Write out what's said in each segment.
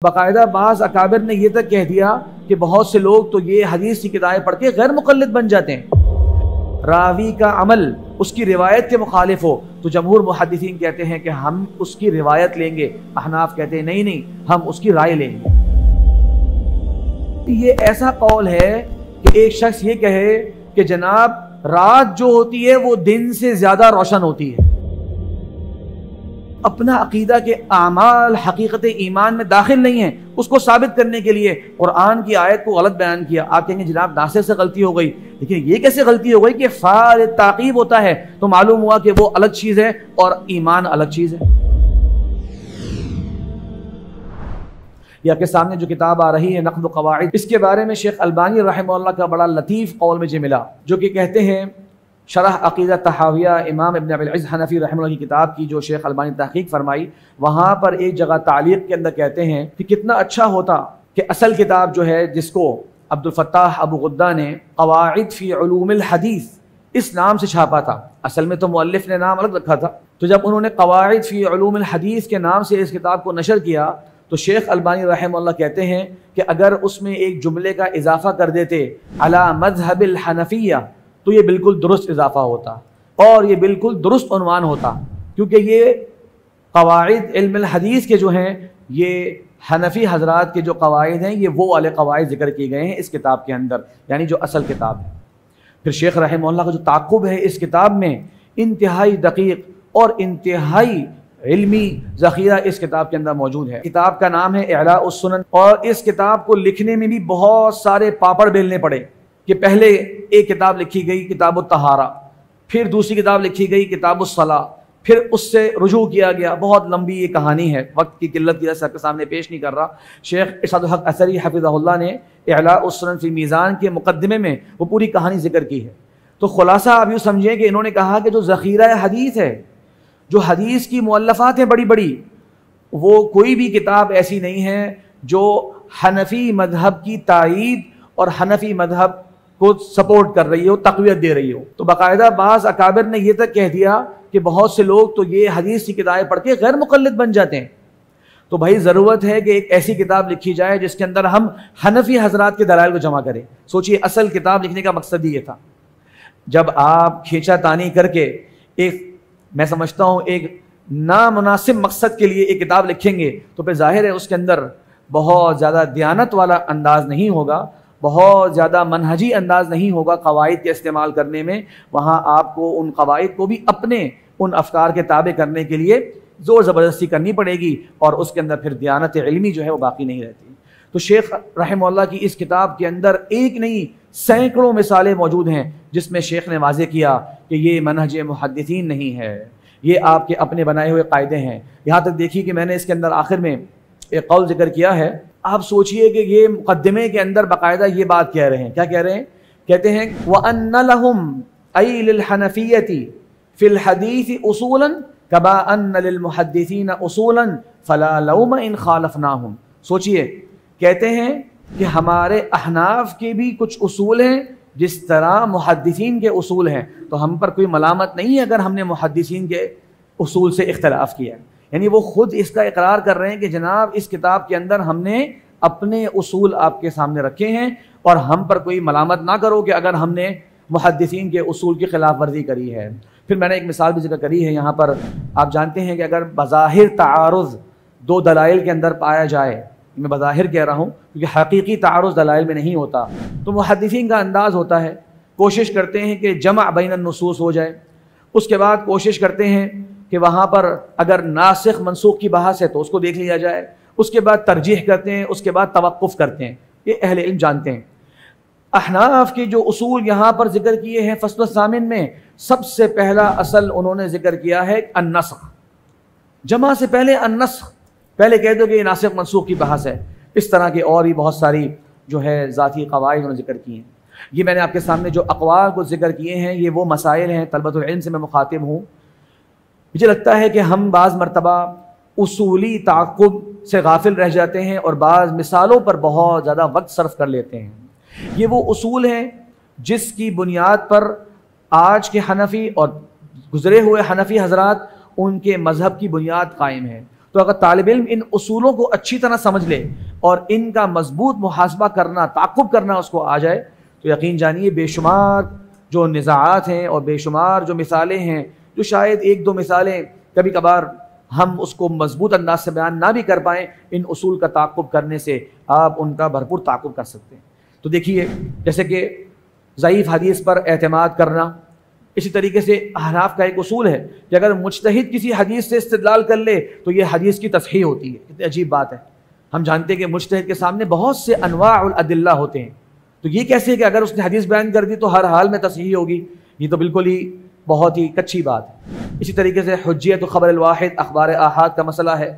बाकायदा बाज़ अकाबिर ने यह तक कह दिया कि बहुत से लोग तो ये हदीस की किताबें पढ़ के गैर मुक़ल्लिद बन जाते हैं। रावी का अमल उसकी रिवायत के मुखालिफ हो तो जमहूर मुहद्दिसीन कहते हैं कि हम उसकी रिवायत लेंगे, अहनाफ कहते हैं नहीं नहीं हम उसकी राय लेंगे। ये ऐसा कौल है कि एक शख्स ये कहे कि जनाब रात जो होती है वो दिन से ज्यादा रोशन होती है। अपना अकीदा के आमाल हकीकत ईमान में दाखिल नहीं है, उसको साबित करने के लिए कुरान की आयत को गलत बयान किया। आप कहेंगे जनाब नासिर से गलती हो गई, लेकिन ये कैसे गलती हो गई कि फाल ताकीब होता है तो मालूम हुआ कि वो अलग चीज है और ईमान अलग चीज है। ये आपके सामने जो किताब आ रही है नक़्द क़वाइद, इसके बारे में शेख अल्बानी रहमहुल्लाह का बड़ा लतीफ़ कौल मुझे मिला, जो कि कहते हैं शरह अक़ीदा तहाविया इमाम इब्न अबिल इज़्ज़ हनफ़ी रहमहुल्लाह की किताब की जो शेख अल्बानी तहक़ीक़ फरमाई, वहाँ पर एक जगह तालीक़ के अंदर कहते हैं कि कितना अच्छा होता कि असल किताब जो है जिसको अब्दुल फ़त्ताह अबू गुद्दा ने क़वाइद फ़ी उलूमिल हदीस इस नाम से छापा था। असल में तो मुअल्लिफ़ ने नाम अलग रखा था, तो जब उन्होंने क़वाइद फ़ी उलूमिल हदीस के नाम से इस किताब को नशर किया तो शेख अल्बानी रहमहुल्लाह कहते हैं कि अगर उसमें एक जुमले का इजाफा कर देते अला मज़हबिल हनफिया तो ये बिल्कुल दुरुस्त इजाफा होता और ये बिल्कुल दुरुस्त उन्वान होता, क्योंकि ये क़वाइद इल्मुल हदीस के जो हैं ये हनफी हजरात के जो क़वाइद हैं ये वो वाले क़वाइद ज़िक्र किए गए हैं इस किताब के अंदर, यानी जो असल किताब है। फिर शेख रहमहुल्लाह का जो ताक़ुब है इस किताब में इंतहाई दक़ीक़ और इंतहाई इल्मी ज़ख़ीरा इस किताब के अंदर मौजूद है। किताब का नाम है इलाउस सुनन, और इस किताब को लिखने में भी बहुत सारे पापड़ बेलने पड़े कि पहले एक किताब लिखी गई किताबुत तहारा, फिर दूसरी किताब लिखी गई किताबुस सला, फिर उससे रुजू किया गया। बहुत लंबी ये कहानी है, वक्त की किल्लत की वजह से आपके सामने पेश नहीं कर रहा। शेख इरशादुल हक असरी हफ़िज़हुल्लाह ने इलाउस सुनन फ़ी मीज़ान के मुक़द्दिमे में वो पूरी कहानी जिक्र की है। तो खुलासा आप यूँ समझें कि इन्होंने कहा कि जो ज़ख़ीरा हदीस है, जो हदीस की मुअल्लफ़ात हैं बड़ी बड़ी, वो कोई भी किताब ऐसी नहीं है जो हनफी मज़हब की तायीद और हनफी मज़हब को सपोर्ट कर रही हो, तक़वियत दे रही हो। तो बाकायदा बाज़ अकाबिर ने यह तक कह दिया कि बहुत से लोग तो ये हदीस की किताबें पढ़ के गैर मुक़ल्लिद बन जाते हैं। तो भाई ज़रूरत है कि एक ऐसी किताब लिखी जाए जिसके अंदर हम हनफी हजरात के दलाइल को जमा करें। सोचिए असल किताब लिखने का मकसद ही ये था। जब आप खींचा तानी करके एक, मैं समझता हूँ एक नामुनासिब मकसद के लिए एक किताब लिखेंगे तो फिर जाहिर है उसके अंदर बहुत ज़्यादा दियानत वाला अंदाज नहीं होगा, बहुत ज़्यादा मनहजी अंदाज नहीं होगा क़वाइद के इस्तेमाल करने में। वहाँ आपको उन क़वाइद को भी अपने उन अफकार के ताबे करने के लिए ज़ोर ज़बरदस्ती करनी पड़ेगी और उसके अंदर फिर दियानत इल्मी जो है वो बाकी नहीं रहती। तो शेख रहमहुल्लाह की इस किताब के अंदर एक नहीं सैकड़ों मिसालें मौजूद हैं जिसमें शेख ने वाज़े किया कि ये मनहज मुहद्दिसीन नहीं है, ये आपके अपने बनाए हुए कायदे हैं। यहाँ तक देखिए कि मैंने इसके अंदर आखिर में एक कौल जिक्र किया है। आप सोचिए कि ये मुकद्दमे के अंदर बाकायदा ये बात कह रहे हैं, क्या कह रहे हैं? कहते हैं व अन्ना लहुम ऐ लिल हनफिय्यति फिल हदीस उसूलन कमा अन्ना लिल मुहद्दिसीन उसूलन फला लौम इन खालफनाहुम। सोचिए, कहते हैं कि हमारे अहनाफ के भी कुछ उसूल हैं जिस तरह मुहद्दिसीन के उसूल हैं, तो हम पर कोई मलामत नहीं है अगर हमने मुहद्दिसीन के उसूल से इख्तलाफ किया। यानी वो खुद इसका इकरार कर रहे हैं कि जनाब इस किताब के अंदर हमने अपने उसूल आपके सामने रखे हैं और हम पर कोई मलामत ना करो कि अगर हमने मुहद्दिसीन के उसूल की खिलाफ वर्जी करी है। फिर मैंने एक मिसाल भी जिक्र करी है यहाँ पर। आप जानते हैं कि अगर बज़ाहिर तारुज़ दो दलाइल के अंदर पाया जाए, मैं बज़ाहिर कह रहा हूँ क्योंकि हकीकी तारुज़ दलाइल में नहीं होता, तो मुहद्दिसीन का अंदाज़ होता है, कोशिश करते हैं कि जमा बैन नुसूस हो जाए। उसके बाद कोशिश करते हैं कि वहाँ पर अगर नासिख मनसूख की बहस है तो उसको देख लिया जाए, उसके बाद तरजीह करते हैं, उसके बाद तवक्कुफ़ करते हैं। ये अहले इल्म जानते हैं। अहनाफ के जो उसूल यहाँ पर जिक्र किए हैं फ़स्ल सामिन में, सबसे पहला असल उन्होंने जिक्र किया है अन्नस्ख़। जमा से पहले अन्नस्ख़, पहले कह दो कि ये नासिख मनसूख की बहस है। इस तरह की और भी बहुत सारी जो है ज़ाती क़वाइद उन्होंने जिक्र किए हैं। ये मैंने आपके सामने जो अक़वाल को जिक्र किए हैं ये वो मसाइल हैं, तलबतुल इल्म से मैं मुखातिब हूँ। मुझे लगता है कि हम बाज़ मरतबा उसूली ताक़ुब से गाफिल रह जाते हैं और बाज़ मिसालों पर बहुत ज़्यादा वक्त सर्फ कर लेते हैं। ये वो उसूल हैं जिसकी बुनियाद पर आज के हनफी और गुज़रे हुए हनफी हजरात उनके मज़हब की बुनियाद कायम है। तो अगर तालिब इल्म इन उसूलों को अच्छी तरह समझ ले और इनका मजबूत मुहासबा करना, ताक़ुब करना उसको आ जाए, तो यकीन जानिए बेशुमार जो निज़ाआत हैं और बेशुमार जो मिसालें हैं, जो शायद एक दो मिसालें कभी कभार हम उसको मजबूत अंदाज से बयान ना भी कर पाएँ, इन उसूल का ताक़ुब करने से आप उनका भरपूर ताक़ुब कर सकते हैं। तो देखिए, जैसे कि ज़ईफ़ हदीस पर एतमाद करना, इसी तरीके से अहनाफ का एक उसूल है कि अगर मुज्तहिद किसी हदीस से इस्तिदलाल कर ले तो ये हदीस की तस्हीह होती है। कितनी अजीब बात है। हम जानते हैं कि मुज्तहिद के सामने बहुत से अनवाउल अदिल्ला होते हैं, तो ये कैसे है कि अगर उसने हदीस बयान कर दी तो हर हाल में तस्हीह होगी? ये तो बिल्कुल ही बहुत ही कच्ची बात है। इसी तरीके से हुज्जियत ख़बर अल वाहिद, अखबार आहाद का मसला है,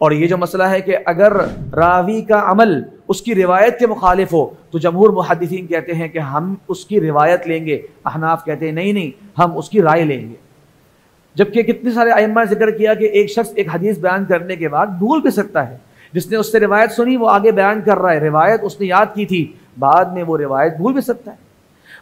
और ये जो मसला है कि अगर रावी का अमल उसकी रिवायत के मुखालिफ हो तो जमहूर मुहद्दिसीन कहते हैं कि हम उसकी रिवायत लेंगे, अहनाफ कहते हैं नहीं नहीं, हम उसकी राय लेंगे। जबकि कितने सारे अइम्मा ने जिक्र किया कि एक शख्स एक हदीस बयान करने के बाद भूल भी सकता है। जिसने उससे रिवायत सुनी वो आगे बयान कर रहा है, रिवायत उसने याद की थी, बाद में वो रिवायत भूल भी सकता है,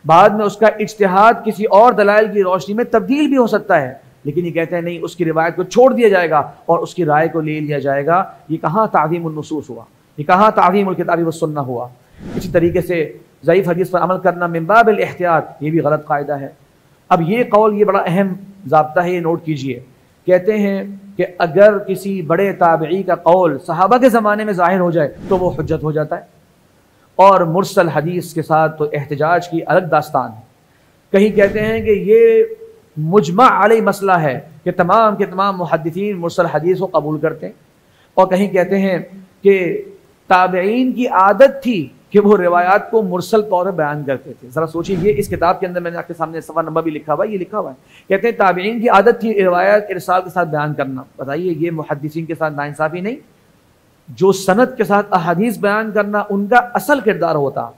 बाद में उसका इज्तिहाद किसी और दलाइल की रोशनी में तब्दील भी हो सकता है। लेकिन ये कहते हैं नहीं, उसकी रिवायत को छोड़ दिया जाएगा और उसकी राय को ले लिया जाएगा। ये कहाँ ताज़ीमुन नुसूस हुआ, ये कहाँ ताज़ीमुल किताबी व सुन्ना हुआ। इसी तरीके से ज़ईफ़ हदीस पर अमल करना मिन बाबिल एहतियात, ये भी गलत कायदा है। अब ये कौल, ये बड़ा अहम ज़ाब्ता है, ये नोट कीजिए। कहते हैं कि अगर किसी बड़े ताबई का कौल सहाबा के ज़माने में ज़ाहिर हो जाए तो वो हुज्जत हो जाता है, और मुरसल हदीस के साथ तो एहतजाज की अलग दास्तान है। कहीं कहते हैं कि ये मुजमा अलैह मसला है कि तमाम के तमाम मुहद्दिसीन मुरसल हदीस को कबूल करते हैं, और कहीं कहते हैं कि ताबईन की आदत थी कि वो रिवायात को मुरसल तौर पर बयान करते थे। ज़रा सोचिए, ये इस किताब के अंदर मैंने आपके सामने सफ़ा नंबर भी लिखा हुआ है, ये लिखा हुआ है। कहते हैं ताबईन की आदत थी रिवायात इरसाल के साथ बयान करना। बताइए, ये मुहद्दिसीन के साथ नाइंसाफ़ी नहीं? जो सनद के साथ अहादीस बयान करना उनका असल किरदार होता,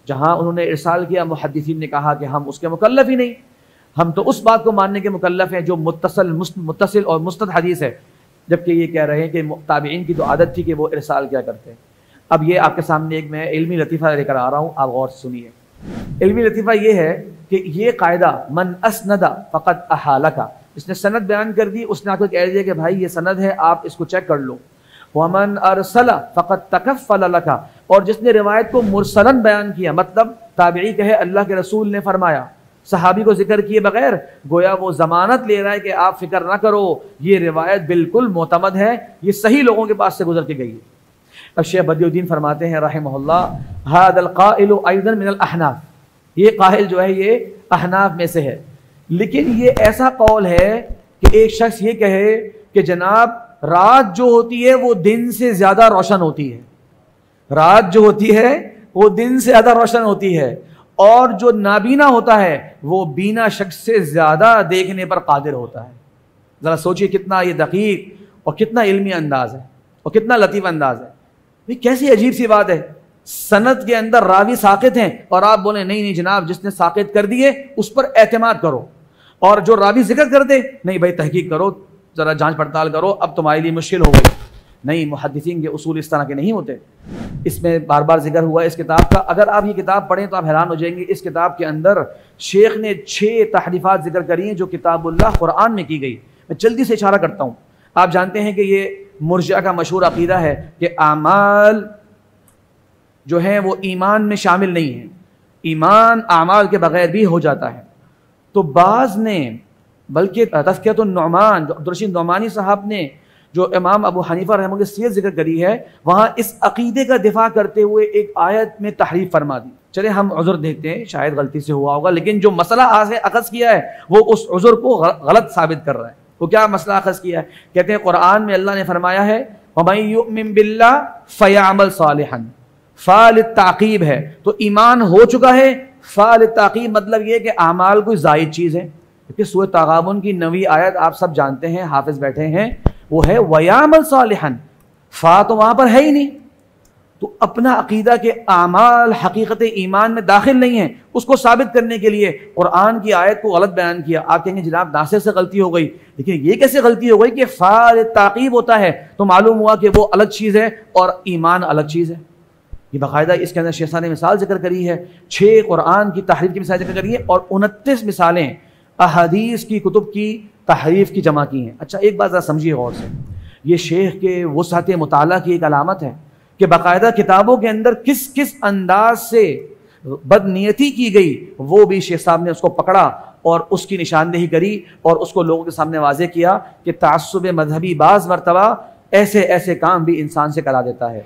जहाँ उन्होंने इरसाल किया, मुहद्दिसीन ने कहा कि हम उसके मुकल्लफ ही नहीं, हम तो उस बात को मानने के मुकल्लफ हैं जो मुत्तसिल और मुस्तद हदीस है। जबकि ये कह रहे हैं कि ताबईन की तो आदत थी कि वो इरसाल क्या करते हैं। अब ये आपके सामने एक मैं इल्मी लतीफ़ा लेकर आ रहा हूँ, आप गौर से सुनिए। इल्मी लतीफ़ा ये है कि ये कायदा मन असनदा फ़क़त अहालका, इसने सनद बयान कर दी, उसने आपको कह दिया कि भाई ये सनद है, आप इसको चेक कर लो। वमन अरसला फ़क़त तकफ़्फ़ल लका, और जिसने रिवायत को मुरसलन बयान किया, मतलब ताबई कहे अल्लाह के रसूल ने फरमाया, सहाबी को जिक्र किए बगैर, गोया वो जमानत ले रहा है कि आप फिक्र ना करो, ये रिवायत बिल्कुल मोतमद है, ये सही लोगों के पास से गुजर के गई है। अब शेख बदियुद्दीन फरमाते हैं रहमहुल्लाह, हादल क़ाइलु अयदन मिनल अहनाफ, ये काहिल जो है ये अहनाफ में से है। लेकिन ये ऐसा कौल है कि एक शख्स ये कहे कि जनाब रात जो होती है वो दिन से ज्यादा रोशन होती है, रात जो होती है वो दिन से ज्यादा रोशन होती है, और जो नाबीना होता है वो बीना शख्स से ज्यादा देखने पर कादिर होता है। जरा सोचिए कितना ये दकीक और कितना इल्मी अंदाज है और कितना लतीफ अंदाज है। ये कैसी अजीब सी बात है, सनद के अंदर रावी साकित हैं और आप बोले नहीं नहीं जनाब, जिसने साकित कर दिए उस पर एतमाद करो, और जो रावी जिक्र कर दे नहीं भाई तहकीक करो, जरा जांच पड़ताल करो, अब तुम्हारे लिए मुश्किल हो गई। नहीं, मुहद्दिसीन के उसूल इस तरह के नहीं होते। इसमें बार बार जिक्र हुआ इस किताब का, अगर आप ये किताब पढ़ें तो आप हैरान हो जाएंगे। इस किताब के अंदर शेख ने 6 तहरीफात जिक्र करी हैं जो किताबुल्लाह कुरान में की गई। मैं जल्दी से इशारा करता हूँ। आप जानते हैं कि ये मुर्जिया का मशहूर अकीदा है कि आमाल जो है वो ईमान में शामिल नहीं है, ईमान आमाल के बगैर भी हो जाता है। तो बाज़ ने, बल्कि तज़कियतुन नुअमान, जो अब्दुर्रशीद नुअमानी साहब ने जो इमाम अबू हनीफा रहमतुल्लाह की सीरत जिक्र करी है, वहाँ इस अकीदे का दिफा करते हुए एक आयत में तहरीफ फरमा दी। चले हम उज़्र देखते हैं, शायद गलती से हुआ होगा, लेकिन जो मसला आज अख़ज़ किया है वो उस उज़्र को गलत साबित कर रहा है। वो क्या मसला अख़ज़ किया है? कहते हैं कुरान में अल्लाह ने फरमाया है वमन युमिन बिल्लाह फयअमल सालिहन, फ़ाल ताक़ीब है, तो ईमान हो चुका है। फ़ाल ताक़ीब मतलब ये कि आमाल कोई ज़ायद चीज़ है, क्योंकि सूरह तगाबुन की 9वीं आयत आप सब जानते हैं, हाफिज बैठे हैं, वो है वयामल सालिहन, फ़ा तो वहाँ पर है ही नहीं। तो अपना अकीदा के आमाल हकीकत ईमान में दाखिल नहीं है, उसको साबित करने के लिए कुरान की आयत को गलत बयान किया। आप कहेंगे जनाब नासिर से गलती हो गई, लेकिन ये कैसे गलती हो गई कि फ़ाल ताक़ीब होता है, तो मालूम हुआ कि वो अलग चीज़ है और ईमान अलग चीज़ है। ये बाकायदा इसके अंदर शेख ने मिसाल जिक्र करी है, 6 कुरान की तहरीफ की मिसाल जिक्र करी है और 29 मिसालें अहादीस की कुतुब की तहरीफ की जमा की हैं। अच्छा एक बात ज़रा समझिए गौर से, ये शेख के वसअत मुताला की एक अलामत है कि बाकायदा किताबों के अंदर किस किस अंदाज से बदनीयती की गई, वो भी शेख साहब ने उसको पकड़ा और उसकी निशानदेही करी और उसको लोगों के सामने वाज़े किया कि तासुब मजहबी बाज़ मरतबा ऐसे ऐसे काम भी इंसान से करा देता है।